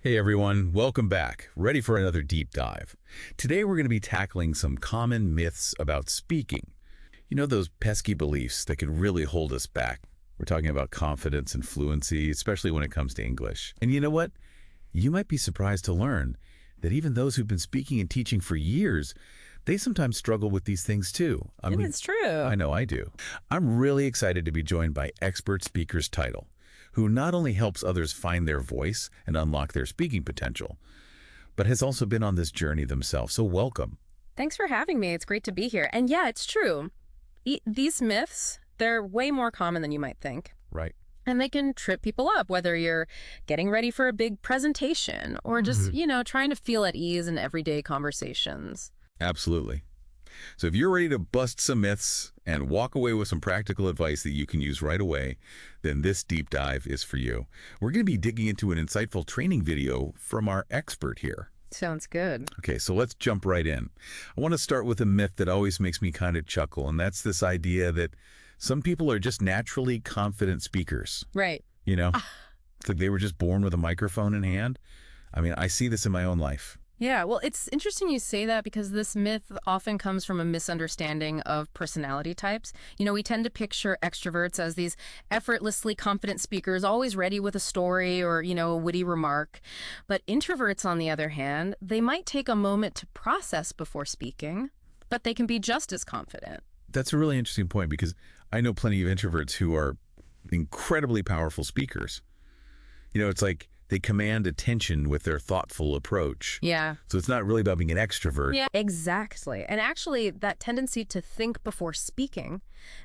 Hey everyone, welcome back. Ready for another deep dive. Today we're going to be tackling some common myths about speaking. You know, those pesky beliefs that can really hold us back. We're talking about confidence and fluency, especially when it comes to English. And you know what? You might be surprised to learn that even those who've been speaking and teaching for years, they sometimes struggle with these things too. It's true. I know I do. I'm really excited to be joined by Expert Speaker's Title, who not only helps others find their voice and unlock their speaking potential, but has also been on this journey themselves. So welcome. Thanks for having me. It's great to be here. And yeah, it's true. These myths, they're way more common than you might think. Right. And they can trip people up, whether you're getting ready for a big presentation or just, trying to feel at ease in everyday conversations. Absolutely. So if you're ready to bust some myths and walk away with some practical advice that you can use right away, then this deep dive is for you. We're going to be digging into an insightful training video from our expert here. Sounds good. Okay, so let's jump right in. I want to start with a myth that always makes me kind of chuckle, and that's this idea that some people are just naturally confident speakers. Right. It's like they were just born with a microphone in hand. I mean, I see this in my own life. Yeah, well, it's interesting you say that because this myth often comes from a misunderstanding of personality types. We tend to picture extroverts as these effortlessly confident speakers, always ready with a story or, a witty remark. But introverts, on the other hand, they might take a moment to process before speaking, but they can be just as confident. That's a really interesting point because I know plenty of introverts who are incredibly powerful speakers. It's like they command attention with their thoughtful approach. Yeah. So it's not really about being an extrovert. Yeah, exactly. And actually, that tendency to think before speaking,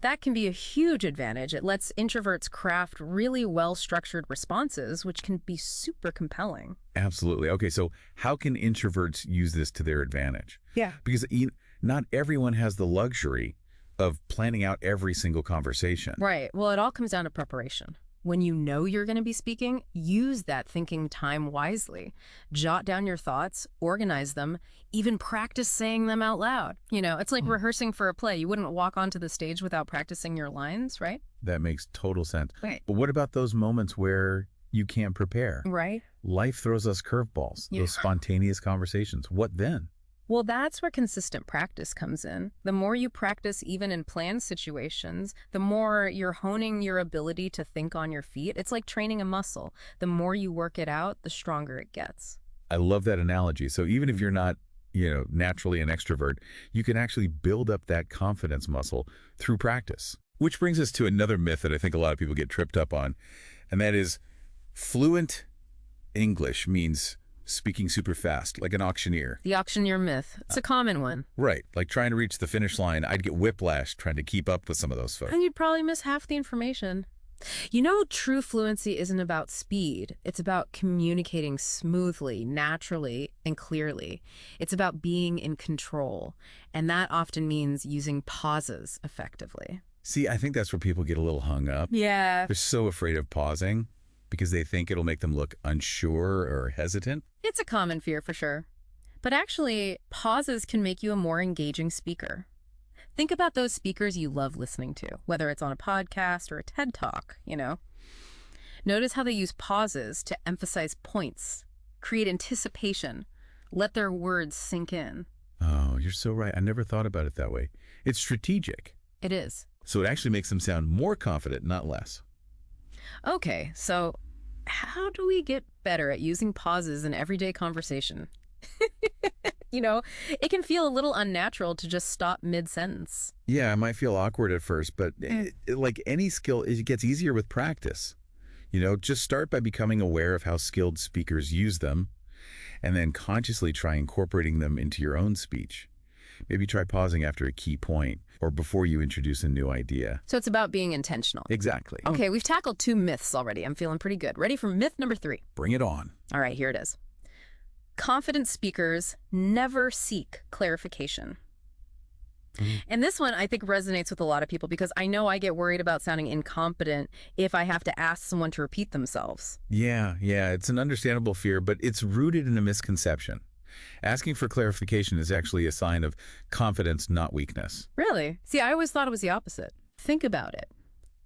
that can be a huge advantage. It lets introverts craft really well-structured responses, which can be super compelling. Absolutely. Okay, so how can introverts use this to their advantage? Yeah. Because not everyone has the luxury of planning out every single conversation. Right. Well, it all comes down to preparation. When you know you're going to be speaking, use that thinking time wisely. Jot down your thoughts, organize them, even practice saying them out loud. It's like rehearsing for a play. You wouldn't walk onto the stage without practicing your lines, right? That makes total sense. Right. But what about those moments where you can't prepare? Right. Life throws us curveballs, those spontaneous conversations. What then? Well, that's where consistent practice comes in. The more you practice even in planned situations, the more you're honing your ability to think on your feet. It's like training a muscle. The more you work it out, the stronger it gets. I love that analogy. So even if you're not, naturally an extrovert, you can actually build up that confidence muscle through practice. Which brings us to another myth that I think a lot of people get tripped up on, and that is fluent English means speaking super fast, like an auctioneer. The auctioneer myth. It's a common one. Right. Like trying to reach the finish line, I'd get whiplash trying to keep up with some of those folks. And you'd probably miss half the information. True fluency isn't about speed. It's about communicating smoothly, naturally, and clearly. It's about being in control. And that often means using pauses effectively. See, I think that's where people get a little hung up. Yeah. They're so afraid of pausing because they think it'll make them look unsure or hesitant. It's a common fear for sure. But actually, pauses can make you a more engaging speaker. Think about those speakers you love listening to, whether it's on a podcast or a TED Talk, Notice how they use pauses to emphasize points, create anticipation, let their words sink in. Oh, you're so right. I never thought about it that way. It's strategic. It is. So it actually makes them sound more confident, not less. Okay, so how do we get better at using pauses in everyday conversation? It can feel a little unnatural to just stop mid-sentence. Yeah, it might feel awkward at first, but like any skill, it gets easier with practice. Just start by becoming aware of how skilled speakers use them, and then consciously try incorporating them into your own speech. Maybe try pausing after a key point or before you introduce a new idea. So it's about being intentional. Exactly. Okay, we've tackled 2 myths already. I'm feeling pretty good. Ready for myth number 3? Bring it on. All right, here it is. Confident speakers never seek clarification. And this one, I think, resonates with a lot of people because I know I get worried about sounding incompetent if I have to ask someone to repeat themselves. Yeah, it's an understandable fear, but it's rooted in a misconception. Asking for clarification is actually a sign of confidence, not weakness. Really? See, I always thought it was the opposite. Think about it.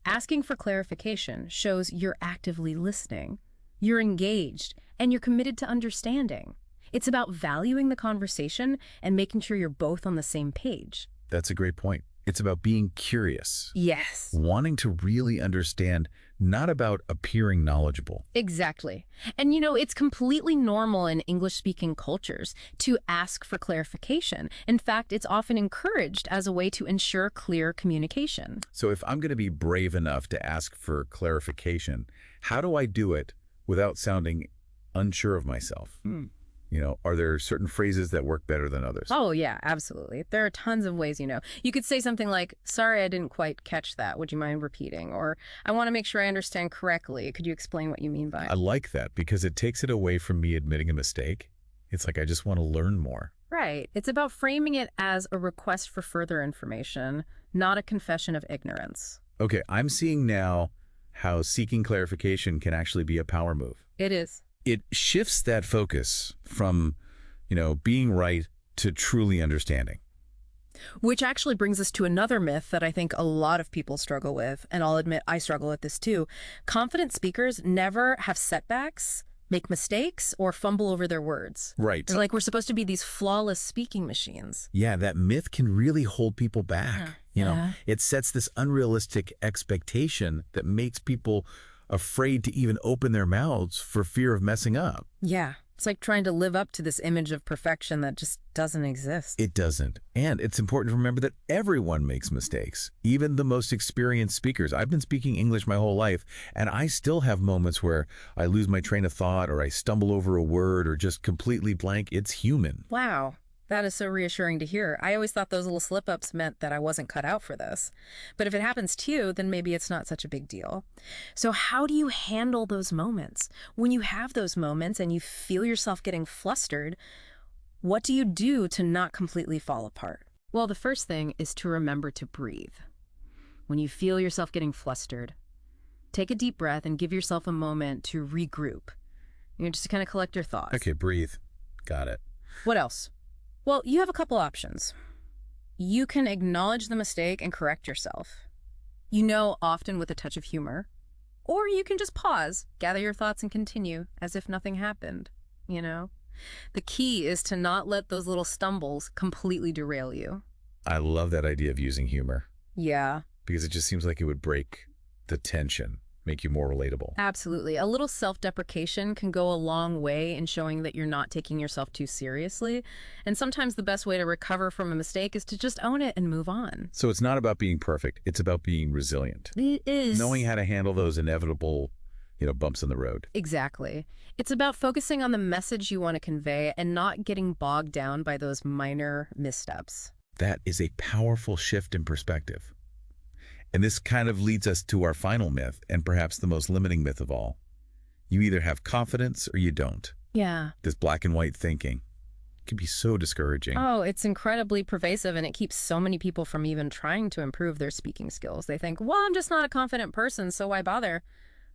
Asking for clarification shows you're actively listening. You're engaged, and you're committed to understanding. It's about valuing the conversation and making sure you're both on the same page. That's a great point. It's about being curious, Yes. wanting to really understand, not about appearing knowledgeable. Exactly. And it's completely normal in English-speaking cultures to ask for clarification. In fact, it's often encouraged as a way to ensure clear communication. So if I'm going to be brave enough to ask for clarification, how do I do it without sounding unsure of myself? Are there certain phrases that work better than others? Oh, yeah, absolutely. There are tons of ways. You could say something like, sorry, I didn't quite catch that. Would you mind repeating? Or, I want to make sure I understand correctly. Could you explain what you mean by it? I like that because it takes it away from me admitting a mistake. It's like I just want to learn more. Right. It's about framing it as a request for further information, not a confession of ignorance. Okay, I'm seeing now how seeking clarification can actually be a power move. It is. It shifts that focus from, being right to truly understanding. Which actually brings us to another myth that I think a lot of people struggle with, and I'll admit I struggle with this too. Confident speakers never have setbacks, make mistakes, or fumble over their words. Right. It's like we're supposed to be these flawless speaking machines. Yeah, that myth can really hold people back. Yeah. It sets this unrealistic expectation that makes people afraid to even open their mouths for fear of messing up. Yeah. It's like trying to live up to this image of perfection that just doesn't exist. It doesn't. And it's important to remember that everyone makes mistakes, even the most experienced speakers. I've been speaking English my whole life, and I still have moments where I lose my train of thought or I stumble over a word or just completely blank. It's human. Wow. That is so reassuring to hear. I always thought those little slip-ups meant that I wasn't cut out for this. But if it happens to you, then maybe it's not such a big deal. So how do you handle those moments? When you have those moments and you feel yourself getting flustered, what do you do to not completely fall apart? Well, the first thing is to remember to breathe. When you feel yourself getting flustered, take a deep breath and give yourself a moment to regroup. Just to kind of collect your thoughts. Okay, breathe. Got it. What else? Well, you have a couple options. You can acknowledge the mistake and correct yourself. Often with a touch of humor. Or you can just pause, gather your thoughts, and continue as if nothing happened, The key is to not let those little stumbles completely derail you. I love that idea of using humor. Yeah. Because it just seems like it would break the tension, make you more relatable. Absolutely. A little self-deprecation can go a long way in showing that you're not taking yourself too seriously. And sometimes the best way to recover from a mistake is to just own it and move on. So it's not about being perfect. It's about being resilient. It is. Knowing how to handle those inevitable, bumps in the road. Exactly. It's about focusing on the message you want to convey and not getting bogged down by those minor missteps. That is a powerful shift in perspective. And this kind of leads us to our final myth, and perhaps the most limiting myth of all. You either have confidence or you don't. Yeah. This black and white thinking can be so discouraging. Oh, it's incredibly pervasive, and it keeps so many people from even trying to improve their speaking skills. They think, well, I'm just not a confident person, so why bother?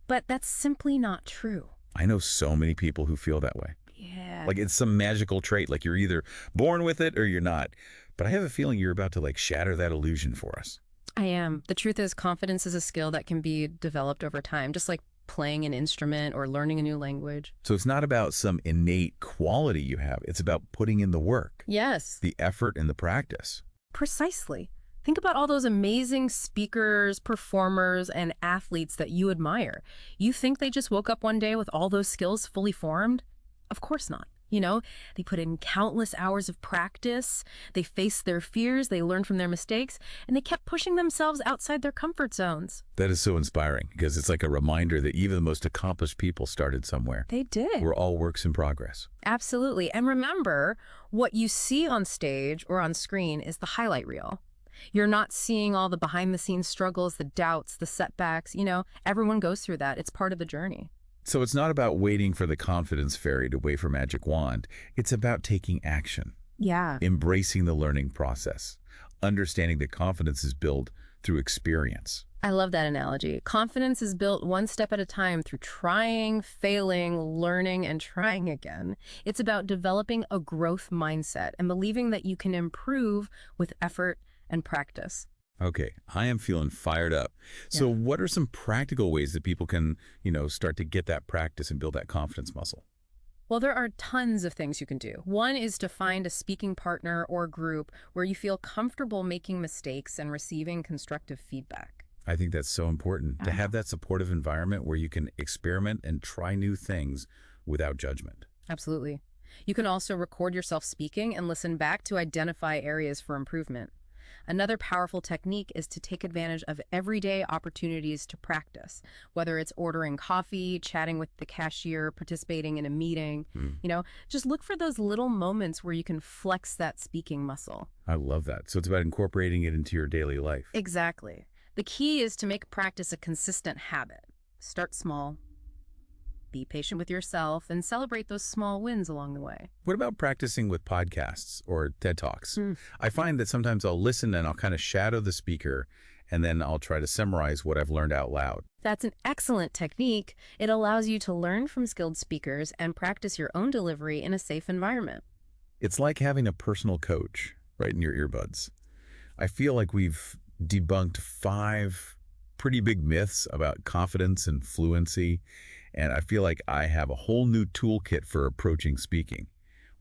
But that's simply not true. I know so many people who feel that way. Yeah. Like it's some magical trait, like you're either born with it or you're not. But I have a feeling you're about to shatter that illusion for us. I am. The truth is, confidence is a skill that can be developed over time, just like playing an instrument or learning a new language. So it's not about some innate quality you have. It's about putting in the work. Yes. The effort and the practice. Precisely. Think about all those amazing speakers, performers, and athletes that you admire. You think they just woke up one day with all those skills fully formed? Of course not. They put in countless hours of practice, they faced their fears, they learned from their mistakes, and they kept pushing themselves outside their comfort zones. That is so inspiring because it's like a reminder that even the most accomplished people started somewhere. They did. We're all works in progress. Absolutely. And remember, what you see on stage or on screen is the highlight reel. You're not seeing all the behind-the-scenes struggles, the doubts, the setbacks. Everyone goes through that. It's part of the journey. So it's not about waiting for the confidence fairy to wave her magic wand. It's about taking action. Yeah. Embracing the learning process. Understanding that confidence is built through experience. I love that analogy. Confidence is built one step at a time through trying, failing, learning, and trying again. It's about developing a growth mindset and believing that you can improve with effort and practice. Okay, I am feeling fired up. So what are some practical ways that people can, start to get that practice and build that confidence muscle? Well, there are tons of things you can do. One is to find a speaking partner or group where you feel comfortable making mistakes and receiving constructive feedback. I think that's so important, to have that supportive environment where you can experiment and try new things without judgment. Absolutely. You can also record yourself speaking and listen back to identify areas for improvement. Another powerful technique is to take advantage of everyday opportunities to practice, whether it's ordering coffee, chatting with the cashier, participating in a meeting. Just look for those little moments where you can flex that speaking muscle. I love that. So it's about incorporating it into your daily life. Exactly. The key is to make practice a consistent habit. Start small, be patient with yourself, and celebrate those small wins along the way. What about practicing with podcasts or TED Talks? I find that sometimes I'll listen and I'll kind of shadow the speaker, and then I'll try to summarize what I've learned out loud. That's an excellent technique. It allows you to learn from skilled speakers and practice your own delivery in a safe environment. It's like having a personal coach right in your earbuds. I feel like we've debunked 5 pretty big myths about confidence and fluency, and I feel like I have a whole new toolkit for approaching speaking.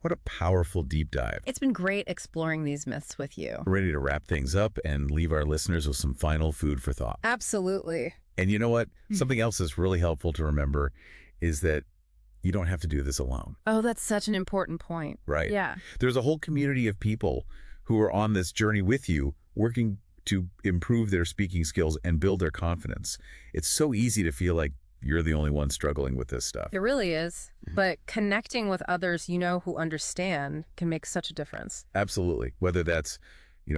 What a powerful deep dive. It's been great exploring these myths with you. Ready to wrap things up and leave our listeners with some final food for thought. Absolutely. And you know what? Something else that's really helpful to remember is that you don't have to do this alone. Oh, that's such an important point. Right. Yeah. There's a whole community of people who are on this journey with you, working to improve their speaking skills and build their confidence. It's so easy to feel like you're the only one struggling with this stuff. It really is. But connecting with others who understand can make such a difference. Absolutely. Whether that's,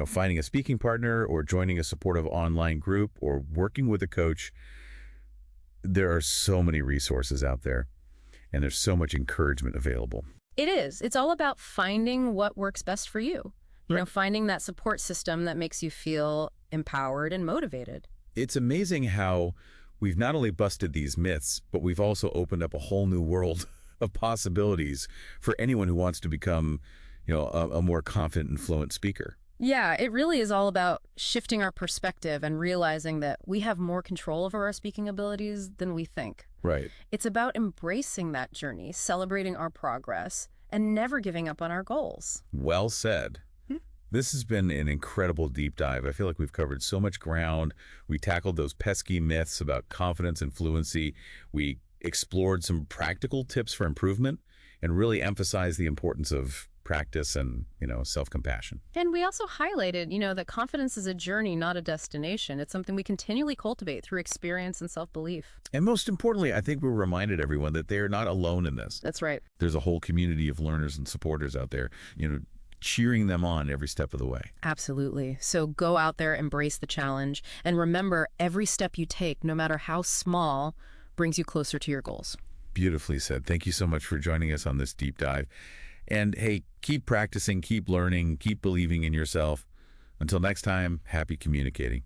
finding a speaking partner or joining a supportive online group or working with a coach, there are so many resources out there, and there's so much encouragement available. It is. It's all about finding what works best for you. Finding that support system that makes you feel empowered and motivated. It's amazing how we've not only busted these myths, but we've also opened up a whole new world of possibilities for anyone who wants to become, a more confident and fluent speaker. Yeah, it really is all about shifting our perspective and realizing that we have more control over our speaking abilities than we think. Right. It's about embracing that journey, celebrating our progress, and never giving up on our goals. Well said. This has been an incredible deep dive. I feel like we've covered so much ground. We tackled those pesky myths about confidence and fluency. We explored some practical tips for improvement and really emphasized the importance of practice and, self-compassion. And we also highlighted, that confidence is a journey, not a destination. It's something we continually cultivate through experience and self-belief. And most importantly, I think we reminded everyone that they are not alone in this. That's right. There's a whole community of learners and supporters out there, cheering them on every step of the way. Absolutely. So go out there, embrace the challenge, and remember, every step you take, no matter how small, brings you closer to your goals. Beautifully said. Thank you so much for joining us on this deep dive. And hey, keep practicing, keep learning, keep believing in yourself. Until next time, happy communicating.